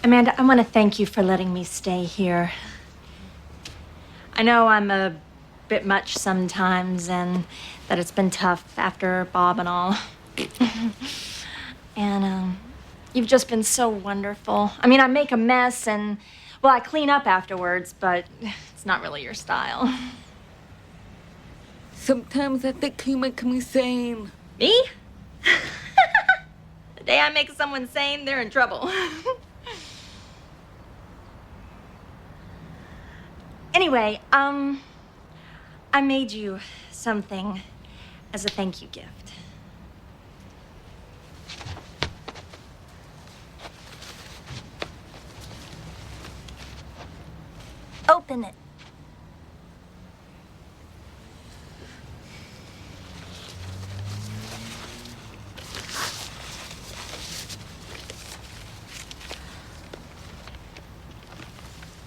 Amanda, I want to thank you for letting me stay here. I know I'm a bit much sometimes and that it's been tough after Bob and all. And you've just been so wonderful. I mean, I make a mess and, well, I clean up afterwards, but it's not really your style. Sometimes I think you make me sane. Me? The day I make someone sane, they're in trouble. Anyway, I made you something as a thank you gift. Open it.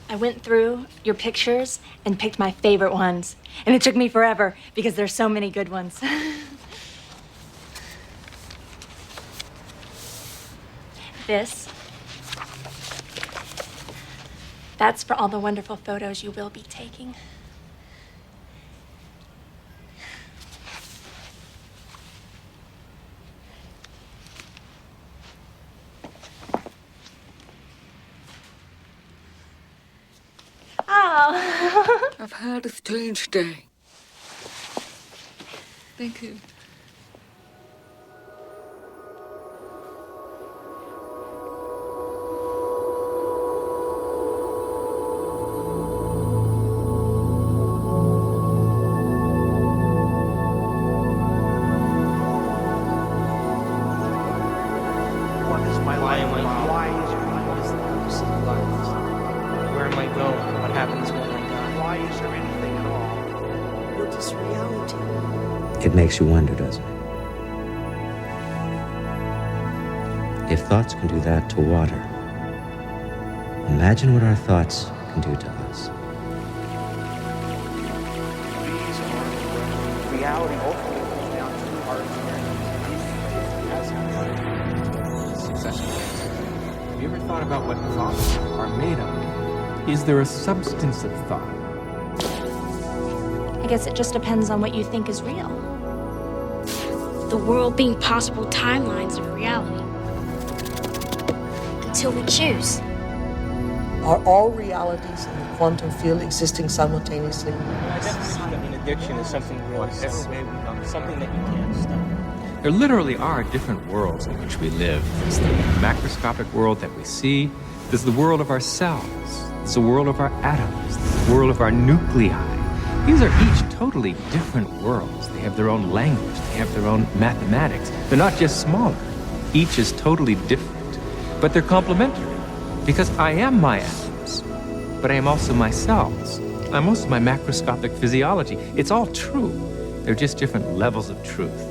I went through your pictures and picked my favorite ones. And it took me forever because there's so many good ones. This. That's for all the wonderful photos you will be taking. Oh. I've had a strange day. Thank you. It makes you wonder, doesn't it? If thoughts can do that to water, imagine what our thoughts can do to us. Reality ultimately comes down to our Successful answer. Have you ever thought about what thoughts are made of? Is there a substance of thought? I guess it just depends on what you think is real. The world being possible timelines of reality. Until we choose. Are all realities in the quantum field existing simultaneously? Addiction is something real, something that you can't stop. There literally are different worlds in which we live. There's the macroscopic world that we see. There's the world of our cells. There's the world of our atoms. The world of our nuclei. These are each totally different worlds. They have their own language. They have their own mathematics. They're not just smaller. Each is totally different. But they're complementary. Because I am my atoms. But I am also my cells. I'm also my macroscopic physiology. It's all true. They're just different levels of truth.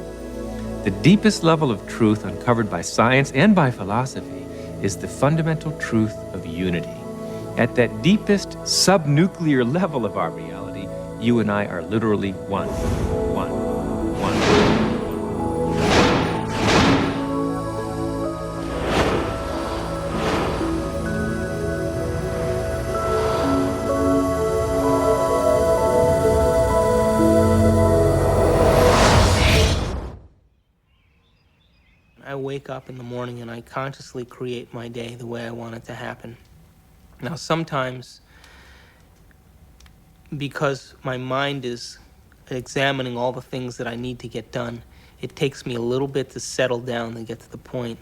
The deepest level of truth uncovered by science and by philosophy is the fundamental truth of unity. At that deepest subnuclear level of our reality, you and I are literally one. I wake up in the morning and I consciously create my day the way I want it to happen. Now, sometimes, because my mind is examining all the things that I need to get done, it takes me a little bit to settle down and get to the point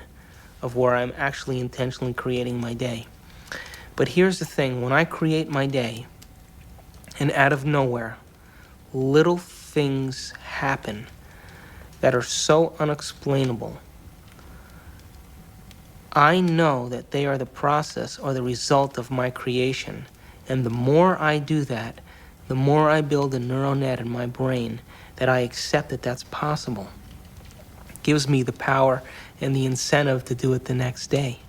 of where I'm actually intentionally creating my day. But here's the thing, when I create my day, and out of nowhere, little things happen that are so unexplainable, I know that they are the process or the result of my creation. And the more I do that, the more I build a neural net in my brain that I accept that that's possible. It gives me the power and the incentive to do it the next day.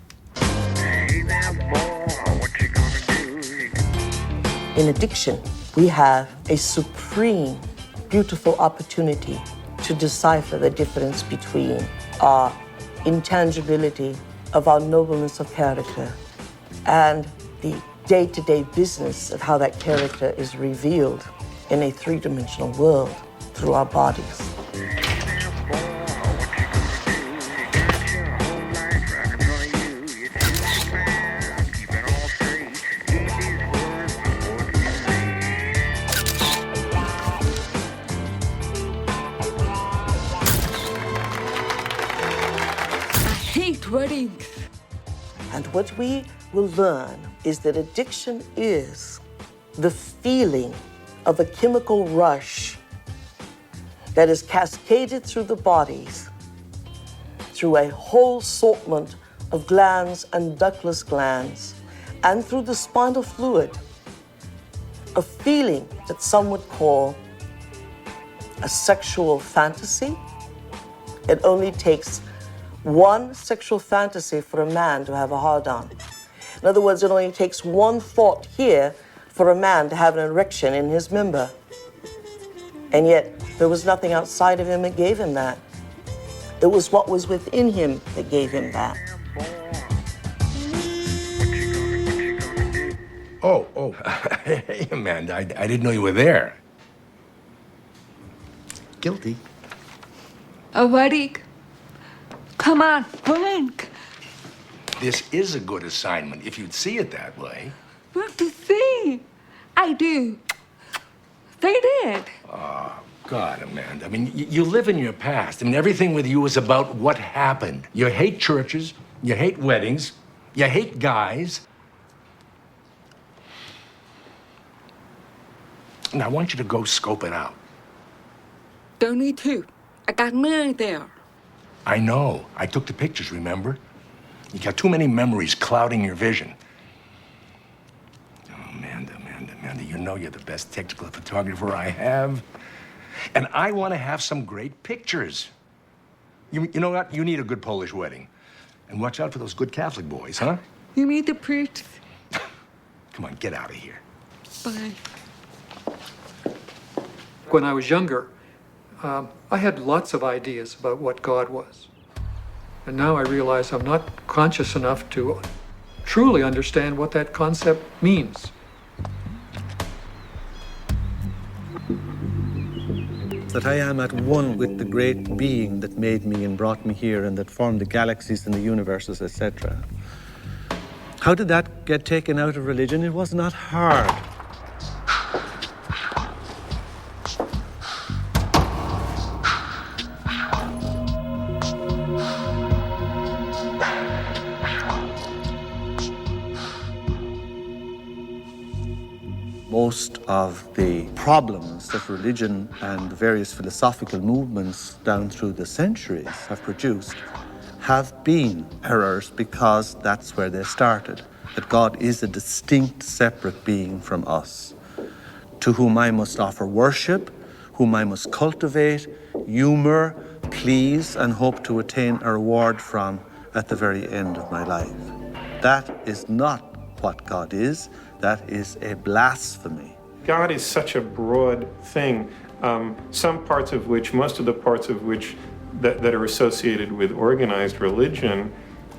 In addiction, we have a supreme, beautiful opportunity to decipher the difference between our intangibility of our nobleness of character and the day-to-day business of how that character is revealed in a three-dimensional world through our bodies. Weddings. And what we will learn is that addiction is the feeling of a chemical rush that is cascaded through the bodies through a whole assortment of glands and ductless glands and through the spinal fluid, a feeling that some would call a sexual fantasy. It only takes one sexual fantasy for a man to have a hard-on. In other words, it only takes one thought here for a man to have an erection in his member. And yet, there was nothing outside of him that gave him that. It was what was within him that gave him that. Oh, hey, Amanda, I didn't know you were there. Guilty. A wedding. Come on, blink. This is a good assignment, if you'd see it that way. What to see? I do. They did. God, Amanda, I mean, you live in your past. I mean, everything with you is about what happened. You hate churches, you hate weddings, you hate guys. And I want you to go scope it out. Don't need to. I got married there. I know. I took the pictures, remember? You got too many memories clouding your vision. Oh, Amanda, you know you're the best technical photographer I have. And I want to have some great pictures. You know what? You need a good Polish wedding. And watch out for those good Catholic boys, huh? You meet the priest. Come on, get out of here. Bye. When I was younger, I had lots of ideas about what God was. And now I realize I'm not conscious enough to truly understand what that concept means. That I am at one with the great being that made me and brought me here and that formed the galaxies and the universes, etc. How did that get taken out of religion? It was not hard. Most of the problems that religion and various philosophical movements down through the centuries have produced have been errors because that's where they started. That God is a distinct, separate being from us, to whom I must offer worship, whom I must cultivate, humor, please, and hope to attain a reward from at the very end of my life. That is not what God is. That is a blasphemy. God is such a broad thing, some parts of which, most of the parts of which that are associated with organized religion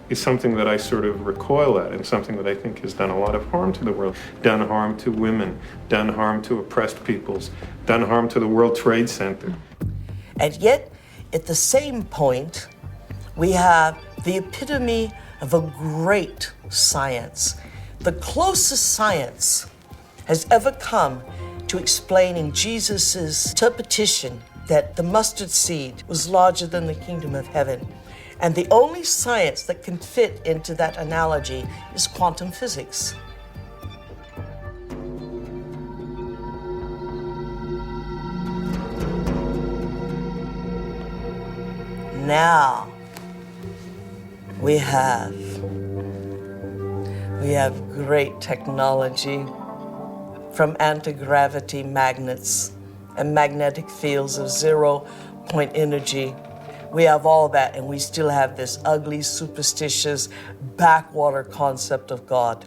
is something that I sort of recoil at and something that I think has done a lot of harm to the world, done harm to women, done harm to oppressed peoples, done harm to the World Trade Center. And yet, at the same point, we have the epitome of a great science. The closest science has ever come to explaining Jesus' interpretation that the mustard seed was larger than the kingdom of heaven. And the only science that can fit into that analogy is quantum physics. Now, we have great technology, from anti-gravity magnets and magnetic fields of zero-point energy. We have all that, and we still have this ugly, superstitious, backwater concept of God.